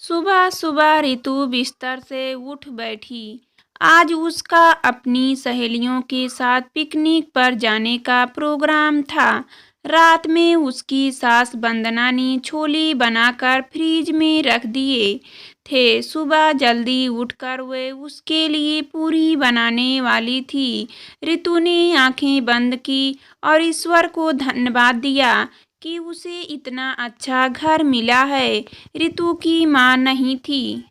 सुबह सुबह रितु बिस्तर से उठ बैठी। आज उसका अपनी सहेलियों के साथ पिकनिक पर जाने का प्रोग्राम था। रात में उसकी सास वंदना ने छोले बनाकर फ्रिज में रख दिए थे। सुबह जल्दी उठकर वे उसके लिए पूरी बनाने वाली थी। रितु ने आंखें बंद की और ईश्वर को धन्यवाद दिया कि उसे इतना अच्छा घर मिला है। रितु की माँ नहीं थी।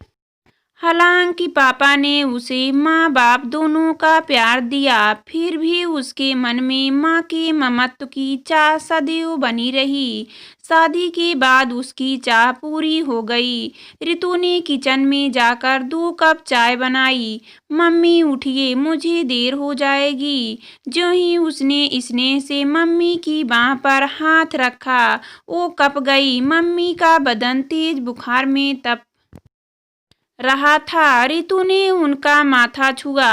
हालांकि पापा ने उसे माँ बाप दोनों का प्यार दिया, फिर भी उसके मन में माँ के ममत्व की चाह सदैव बनी रही। शादी के बाद उसकी चाह पूरी हो गई। रितु ने किचन में जाकर 2 कप चाय बनाई। मम्मी उठिए, मुझे देर हो जाएगी। ज्यों ही उसने स्नेह से मम्मी की बाह पर हाथ रखा, वो कँप गई। मम्मी का बदन तेज बुखार में तप रहा था। रितु ने उनका माथा छुआ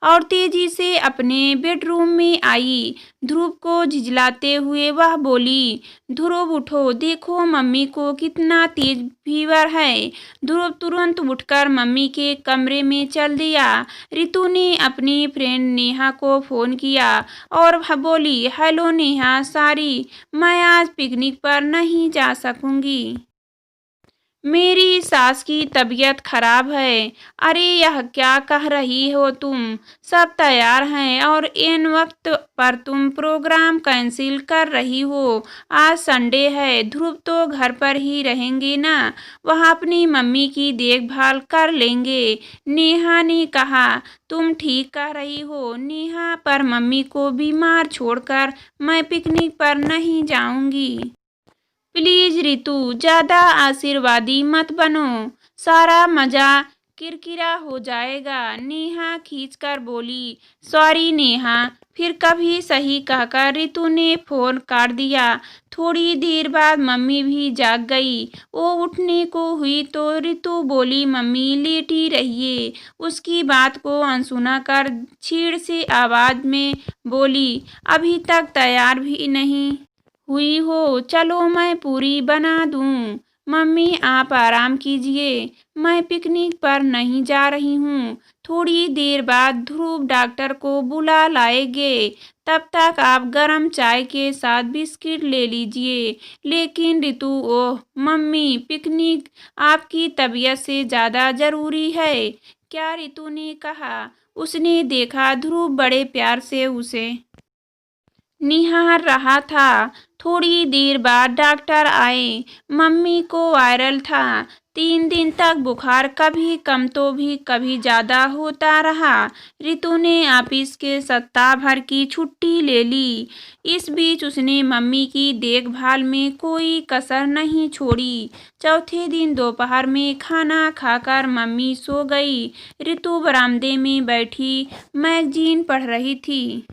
और तेजी से अपने बेडरूम में आई। ध्रुव को झिझलाते हुए वह बोली, ध्रुव उठो, देखो मम्मी को कितना तेज फीवर है। ध्रुव तुरंत उठकर मम्मी के कमरे में चल दिया। रितु ने अपनी फ्रेंड नेहा को फोन किया और वह बोली, हेलो नेहा, सॉरी मैं आज पिकनिक पर नहीं जा सकूंगी। मेरी सास की तबीयत खराब है। अरे यह क्या कह रही हो तुम? सब तैयार हैं और एन वक्त पर तुम प्रोग्राम कैंसिल कर रही हो। आज संडे है, ध्रुव तो घर पर ही रहेंगे ना, वह अपनी मम्मी की देखभाल कर लेंगे। नेहा ने कहा, तुम ठीक कह रही हो नेहा, पर मम्मी को बीमार छोड़कर मैं पिकनिक पर नहीं जाऊंगी। प्लीज रितु, ज्यादा आशीर्वादी मत बनो, सारा मजा किरकिरा हो जाएगा। नेहा खींचकर बोली, सॉरी नेहा। फिर कभी सही कहकर रितु ने फोन काट दिया। थोड़ी देर बाद मम्मी भी जाग गई। वो उठने को हुई तो रितु बोली, मम्मी लेटी रहिए। उसकी बात को अनसुना कर छीड़ से आवाज में बोली, अभी तक तैयार भी नहीं हुई हो, चलो मैं पूरी बना दूं। मम्मी आप आराम कीजिए, मैं पिकनिक पर नहीं जा रही हूँ। थोड़ी देर बाद ध्रुव डॉक्टर को बुला लाएंगे, तब तक आप गर्म चाय के साथ बिस्किट ले लीजिए। लेकिन रितु, ओह मम्मी, पिकनिक आपकी तबीयत से ज़्यादा ज़रूरी है क्या? रितु ने कहा। उसने देखा ध्रुव बड़े प्यार से उसे निहार रहा था। थोड़ी देर बाद डॉक्टर आए। मम्मी को वायरल था। 3 दिन तक बुखार कभी कम तो भी कभी ज़्यादा होता रहा। रितु ने ऑफिस के सप्ताह भर की छुट्टी ले ली। इस बीच उसने मम्मी की देखभाल में कोई कसर नहीं छोड़ी। चौथे दिन दोपहर में खाना खाकर मम्मी सो गई। रितु बरामदे में बैठी मैगजीन पढ़ रही थी।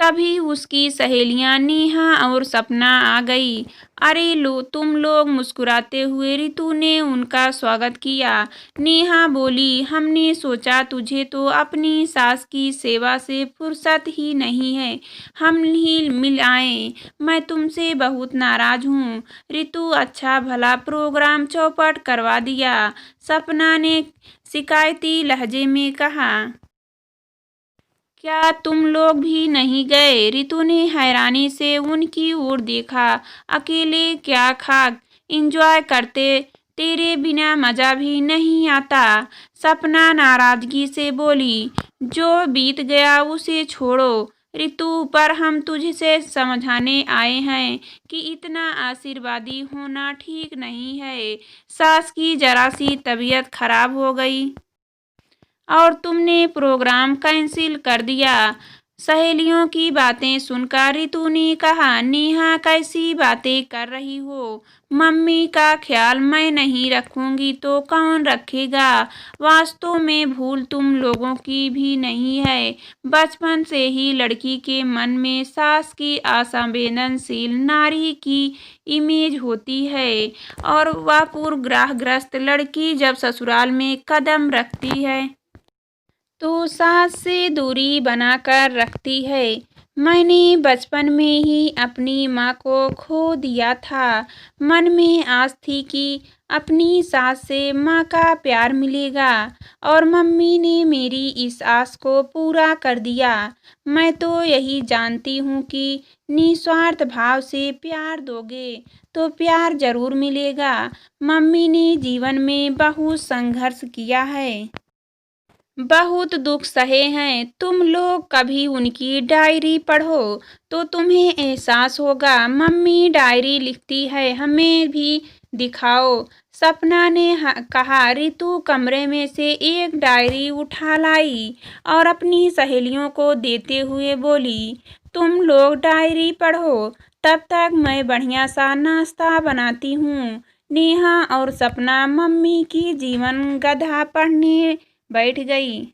तभी उसकी सहेलियां नेहा और सपना आ गई। अरे लो तुम लोग, मुस्कुराते हुए रितु ने उनका स्वागत किया। नेहा बोली, हमने सोचा तुझे तो अपनी सास की सेवा से फुर्सत ही नहीं है, हम ही मिल आए। मैं तुमसे बहुत नाराज हूँ। रितु, अच्छा भला प्रोग्राम चौपट करवा दिया, सपना ने शिकायती लहजे में कहा। क्या तुम लोग भी नहीं गए? रितु ने हैरानी से उनकी ओर देखा। अकेले क्या खाक एंजॉय करते, तेरे बिना मजा भी नहीं आता। सपना नाराजगी से बोली, जो बीत गया उसे छोड़ो रितु, पर हम तुझसे समझाने आए हैं कि इतना आशीर्वादी होना ठीक नहीं है। सास की जरा सी तबीयत खराब हो गई और तुमने प्रोग्राम कैंसिल कर दिया। सहेलियों की बातें सुनकर रितु ने कहा, नेहा कैसी बातें कर रही हो? मम्मी का ख्याल मैं नहीं रखूंगी तो कौन रखेगा? वास्तव में भूल तुम लोगों की भी नहीं है। बचपन से ही लड़की के मन में सास की असंवेदनशील नारी की इमेज होती है और वह पूर्वग्रहग्रस्त लड़की जब ससुराल में कदम रखती है तो सास से दूरी बनाकर रखती है। मैंने बचपन में ही अपनी माँ को खो दिया था। मन में आस थी कि अपनी सास से माँ का प्यार मिलेगा और मम्मी ने मेरी इस आस को पूरा कर दिया। मैं तो यही जानती हूँ कि निस्वार्थ भाव से प्यार दोगे तो प्यार ज़रूर मिलेगा। मम्मी ने जीवन में बहुत संघर्ष किया है, बहुत दुख सहे हैं। तुम लोग कभी उनकी डायरी पढ़ो तो तुम्हें एहसास होगा। मम्मी डायरी लिखती है, हमें भी दिखाओ। सपना ने कहा। रितु कमरे में से एक डायरी उठा लाई और अपनी सहेलियों को देते हुए बोली, तुम लोग डायरी पढ़ो, तब तक मैं बढ़िया सा नाश्ता बनाती हूँ। नेहा और सपना मम्मी की जीवन गाथा पढ़ने बैठ गई।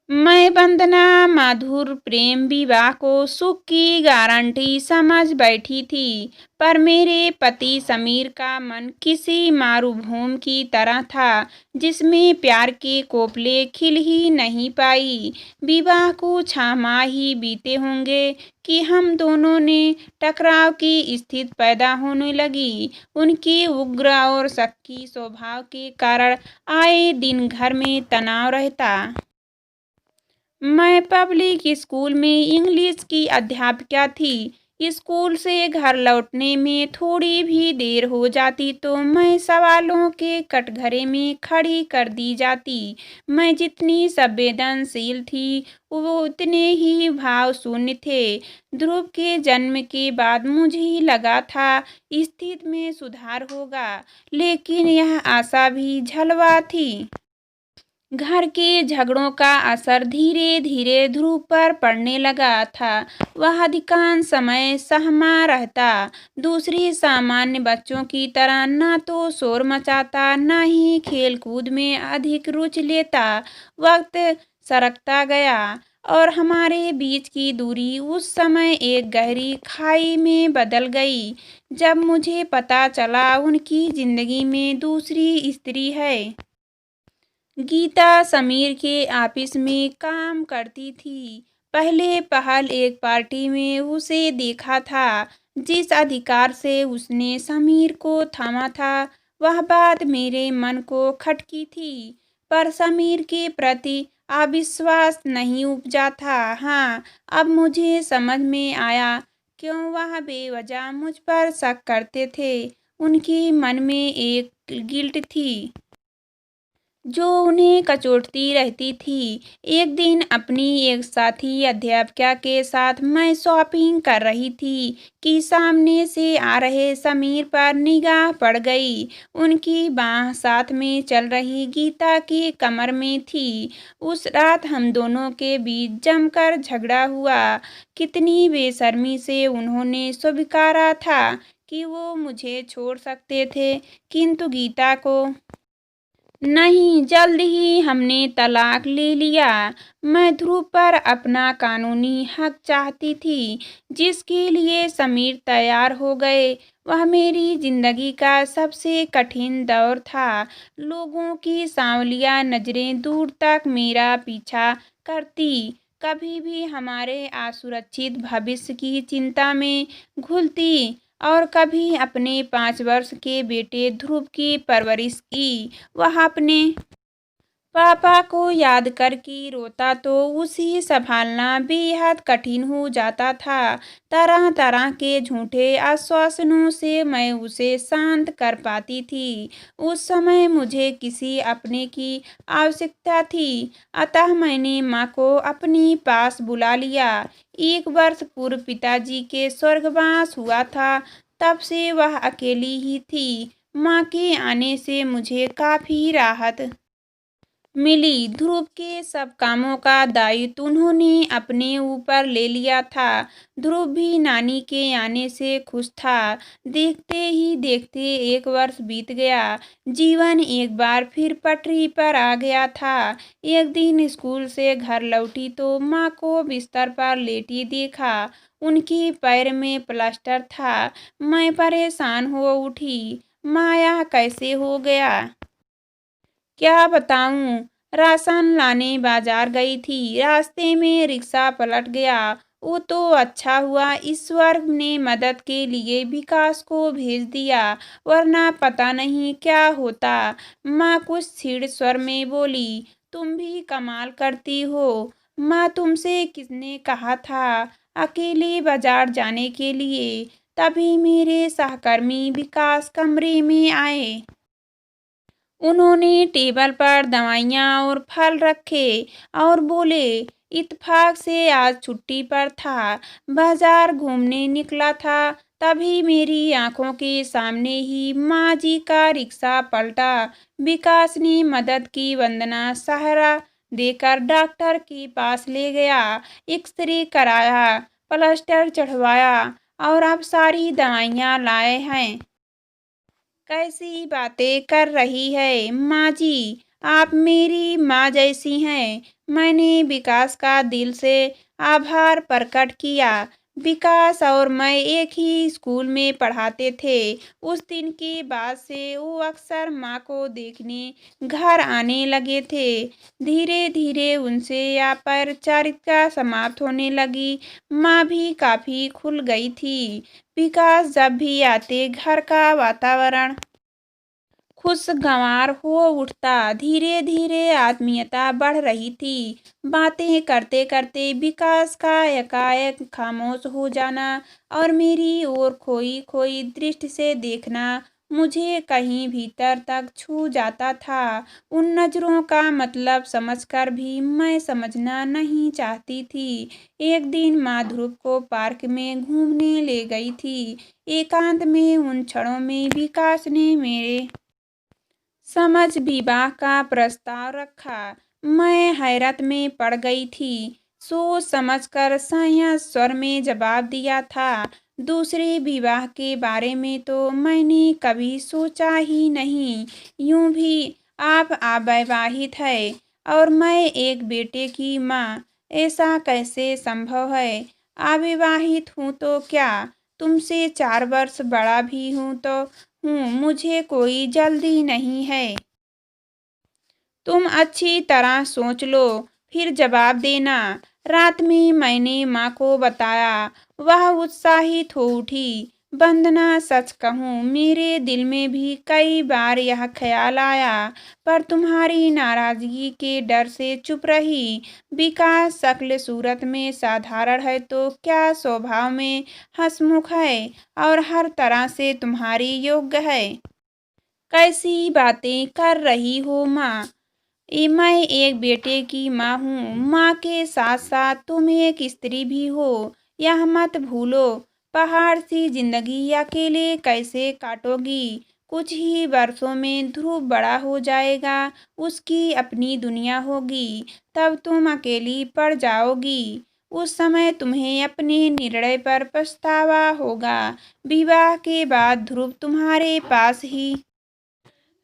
मैं वंदना माधुर प्रेम विवाह को सुख की गारंटी समझ बैठी थी, पर मेरे पति समीर का मन किसी मरुभूमि की तरह था जिसमें प्यार के कोपले खिल ही नहीं पाई। विवाह को 6 माह ही बीते होंगे कि हम दोनों ने टकराव की स्थिति पैदा होने लगी। उनके उग्र और शक्की स्वभाव के कारण आए दिन घर में तनाव रहता। मैं पब्लिक स्कूल में इंग्लिश की अध्यापिका थी। स्कूल से घर लौटने में थोड़ी भी देर हो जाती तो मैं सवालों के कटघरे में खड़ी कर दी जाती। मैं जितनी संवेदनशील थी वो उतने ही भाव शून्य थे। ध्रुव के जन्म के बाद मुझे लगा था स्थिति में सुधार होगा, लेकिन यह आशा भी झलवा थी। घर के झगड़ों का असर धीरे धीरे ध्रुव पर पड़ने लगा था। वह अधिकांश समय सहमा रहता, दूसरे सामान्य बच्चों की तरह न तो शोर मचाता न ही खेल कूद में अधिक रुचि लेता। वक्त सरकता गया और हमारे बीच की दूरी उस समय एक गहरी खाई में बदल गई जब मुझे पता चला उनकी जिंदगी में दूसरी स्त्री है। गीता समीर के ऑफिस में काम करती थी। पहले पहल एक पार्टी में उसे देखा था। जिस अधिकार से उसने समीर को थामा था, वह बात मेरे मन को खटकी थी, पर समीर के प्रति अविश्वास नहीं उपजा था। हाँ, अब मुझे समझ में आया क्यों वह बेवजह मुझ पर शक करते थे। उनके मन में एक गिल्ट थी जो उन्हें कचोटती रहती थी। एक दिन अपनी एक साथी अध्यापिका के साथ मैं शॉपिंग कर रही थी कि सामने से आ रहे समीर पर निगाह पड़ गई। उनकी बाह साथ में चल रही गीता की कमर में थी। उस रात हम दोनों के बीच जमकर झगड़ा हुआ। कितनी बेशर्मी से उन्होंने स्वीकारा था कि वो मुझे छोड़ सकते थे, किंतु गीता को नहीं। जल्द ही हमने तलाक ले लिया। मैं ध्रुव पर अपना कानूनी हक चाहती थी, जिसके लिए समीर तैयार हो गए। वह मेरी जिंदगी का सबसे कठिन दौर था। लोगों की सांवलिया नजरें दूर तक मेरा पीछा करती, कभी भी हमारे असुरक्षित भविष्य की चिंता में घुलती और कभी अपने 5 वर्ष के बेटे ध्रुव की परवरिश की। वह अपने पापा को याद करके रोता तो उसे संभालना बेहद कठिन हो जाता था। तरह तरह के झूठे आश्वासनों से मैं उसे शांत कर पाती थी। उस समय मुझे किसी अपने की आवश्यकता थी, अतः मैंने माँ को अपने पास बुला लिया। 1 वर्ष पूर्व पिताजी के स्वर्गवास हुआ था, तब से वह अकेली ही थी। माँ के आने से मुझे काफी राहत मिली। ध्रुव के सब कामों का दायित्व उन्होंने अपने ऊपर ले लिया था। ध्रुव भी नानी के आने से खुश था। देखते ही देखते 1 वर्ष बीत गया। जीवन एक बार फिर पटरी पर आ गया था। एक दिन स्कूल से घर लौटी तो माँ को बिस्तर पर लेटी देखा। उनके पैर में प्लास्टर था। मैं परेशान हो उठी। माया कैसे हो गया क्या बताऊं। राशन लाने बाजार गई थी, रास्ते में रिक्शा पलट गया वो तो अच्छा हुआ ईश्वर ने मदद के लिए विकास को भेज दिया, वरना पता नहीं क्या होता। माँ कुछ स्थिर स्वर में बोली, तुम भी कमाल करती हो। माँ, तुमसे किसने कहा था अकेले बाजार जाने के लिए? तभी मेरे सहकर्मी विकास कमरे में आए। उन्होंने टेबल पर दवाइयाँ और फल रखे और बोले, इत्तेफाक से आज छुट्टी पर था, बाजार घूमने निकला था। तभी मेरी आंखों के सामने ही माँ जी का रिक्शा पलटा। विकास ने मदद की वंदना सहारा देकर डॉक्टर के पास ले गया, एक्सरे कराया, प्लास्टर चढ़वाया और अब सारी दवाइयाँ लाए हैं। कैसी बातें कर रही है माँ जी, आप मेरी माँ जैसी हैं। मैंने विकास का दिल से आभार प्रकट किया। विकास और मैं एक ही स्कूल में पढ़ाते थे। उस दिन के बाद से वो अक्सर माँ को देखने घर आने लगे थे। धीरे धीरे उनसे अपरिचितता समाप्त होने लगी। माँ भी काफी खुल गई थी। विकास जब भी आते घर का वातावरण खुशगवार हो उठता। धीरे धीरे आत्मीयता बढ़ रही थी। बातें करते करते विकास का एकाएक खामोश हो जाना और मेरी ओर खोई खोई दृष्टि से देखना मुझे कहीं भीतर तक छू जाता था। उन नजरों का मतलब समझकर भी मैं समझना नहीं चाहती थी। एक दिन माँ ध्रुव को पार्क में घूमने ले गई थी। एकांत में उन क्षणों में विकास ने मेरे समझ विवाह का प्रस्ताव रखा। मैं हैरत में पड़ गई थी। सोच समझकर संयत स्वर में जवाब दिया था, दूसरे विवाह के बारे में तो मैंने कभी सोचा ही नहीं। यूं भी आप अविवाहित है और मैं एक बेटे की माँ, ऐसा कैसे संभव है? अविवाहित हूँ तो क्या, तुमसे 4 वर्ष बड़ा भी हूँ तो हूँ, मुझे कोई जल्दी नहीं है। तुम अच्छी तरह सोच लो, फिर जवाब देना। रात में मैंने माँ को बताया। वह उत्साहित हो उठी। वंदना, सच कहूँ मेरे दिल में भी कई बार यह ख्याल आया, पर तुम्हारी नाराजगी के डर से चुप रही। विकास शक्ल सूरत में साधारण है तो क्या स्वभाव में हंसमुख है और हर तरह से तुम्हारी योग्य है। कैसी बातें कर रही हो माँ? मैं एक बेटे की माँ हूँ। माँ के साथ साथ तुम एक स्त्री भी हो, यह मत भूलो। पहाड़ सी जिंदगी अकेले कैसे काटोगी? कुछ ही वर्षों में ध्रुव बड़ा हो जाएगा, उसकी अपनी दुनिया होगी, तब तुम अकेली पड़ जाओगी। उस समय तुम्हें अपने निर्णय पर पछतावा होगा। विवाह के बाद ध्रुव तुम्हारे पास ही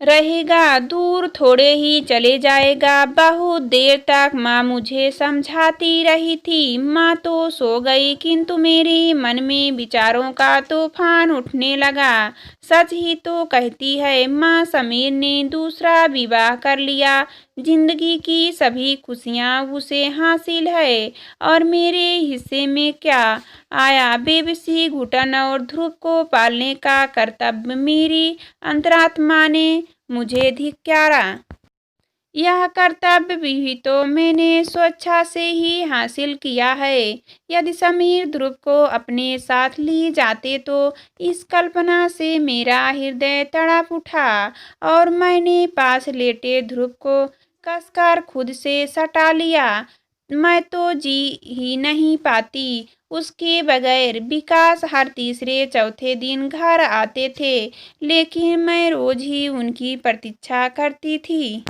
रहेगा, दूर थोड़े ही चले जाएगा। बहुत देर तक माँ मुझे समझाती रही थी। माँ तो सो गई, किंतु मेरे मन में विचारों का तूफान उठने लगा। सच ही तो कहती है माँ, समीर ने दूसरा विवाह कर लिया। जिंदगी की सभी खुशियाँ उसे हासिल है और मेरे हिस्से में क्या आया? बेबसी घुटन और ध्रुव को पालने का कर्तव्य मेरी अंतरात्मा ने मुझे धिक्कारा। यह कर्तव्य भी तो मैंने स्वेच्छा से ही हासिल किया है। यदि समीर ध्रुव को अपने साथ ले जाते तो इस कल्पना से मेरा हृदय तड़प उठा और मैंने पास लेटे ध्रुव को कसकर खुद से सटा लिया। मैं तो जी ही नहीं पाती उसके बगैर। विकास हर तीसरे चौथे दिन घर आते थे, लेकिन मैं रोज ही उनकी प्रतीक्षा करती थी।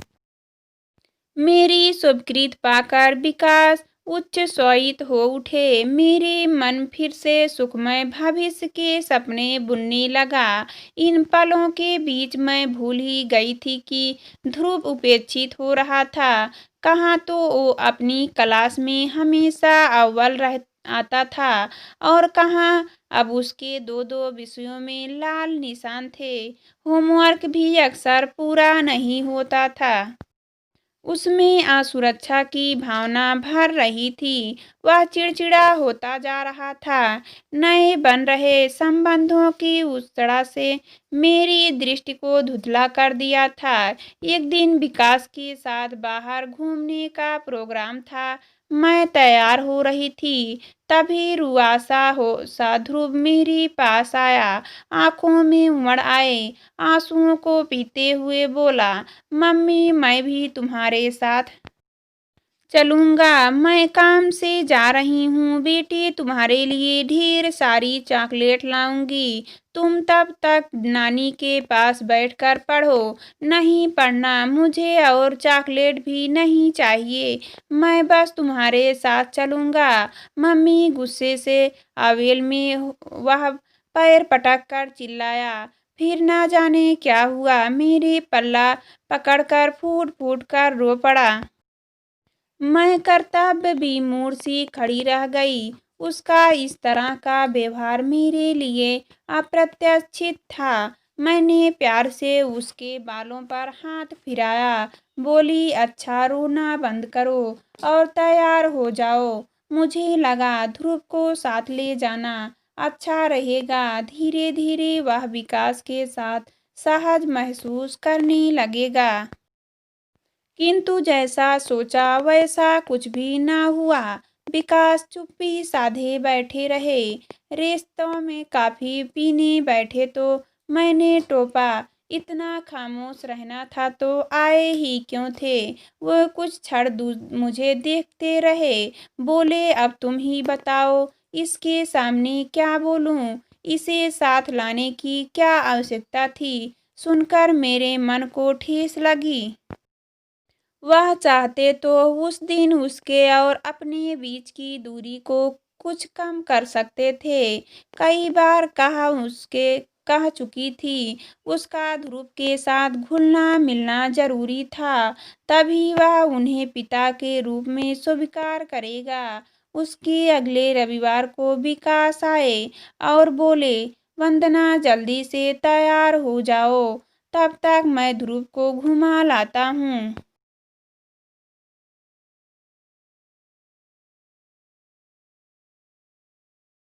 मेरी स्वीकृति पाकर विकास उच्च स्वित हो उठे। मेरे मन फिर से सुखमय भविष्य के सपने बुनने लगा। इन पलों के बीच मैं भूल ही गई थी कि ध्रुव उपेक्षित हो रहा था। कहाँ तो वो अपनी क्लास में हमेशा अव्वल रह आता था और कहाँ अब उसके दो दो विषयों में लाल निशान थे। होमवर्क भी अक्सर पूरा नहीं होता था। उसमें असुरक्षा की भावना भर रही थी। वह चिड़चिड़ा होता जा रहा था। नए बन रहे संबंधों की उत्सड़ा से मेरी दृष्टि को धुंधला कर दिया था। एक दिन विकास के साथ बाहर घूमने का प्रोग्राम था। मैं तैयार हो रही थी, तभी रुआसा हो सा ध्रुव मेरे पास आया। आंखों में उमड़ आए आंसुओं को पीते हुए बोला, मम्मी मैं भी तुम्हारे साथ चलूंगा। मैं काम से जा रही हूँ बेटी, तुम्हारे लिए ढेर सारी चॉकलेट लाऊंगी। तुम तब तक नानी के पास बैठकर पढ़ो। नहीं पढ़ना मुझे, और चॉकलेट भी नहीं चाहिए। मैं बस तुम्हारे साथ चलूंगा। मम्मी गुस्से से आवेल में वह पैर पटक कर चिल्लाया। फिर ना जाने क्या हुआ, मेरे पल्ला पकड़कर फूट फूट कर रो पड़ा। मैं कर्तव्य विमूढ़ सी खड़ी रह गई। उसका इस तरह का व्यवहार मेरे लिए अप्रत्याशित था। मैंने प्यार से उसके बालों पर हाथ फिराया, बोली, अच्छा रोना बंद करो और तैयार हो जाओ। मुझे लगा ध्रुव को साथ ले जाना अच्छा रहेगा। धीरे धीरे वह विकास के साथ सहज महसूस करने लगेगा। किंतु जैसा सोचा वैसा कुछ भी न हुआ। विकास चुप्पी साधे बैठे रहे। रेस्तरां में कॉफी पीने बैठे तो मैंने टोपा, इतना खामोश रहना था तो आए ही क्यों थे। वो कुछ क्षण मुझे देखते रहे। बोले, अब तुम ही बताओ, इसके सामने क्या बोलूं? इसे साथ लाने की क्या आवश्यकता थी? सुनकर मेरे मन को ठेस लगी। वह चाहते तो उस दिन उसके और अपने बीच की दूरी को कुछ कम कर सकते थे। कई बार कह चुकी थी उसका ध्रुव के साथ घुलना मिलना जरूरी था, तभी वह उन्हें पिता के रूप में स्वीकार करेगा। उसके अगले रविवार को विकास आए और बोले, वंदना जल्दी से तैयार हो जाओ, तब तक मैं ध्रुव को घुमा लाता हूँ।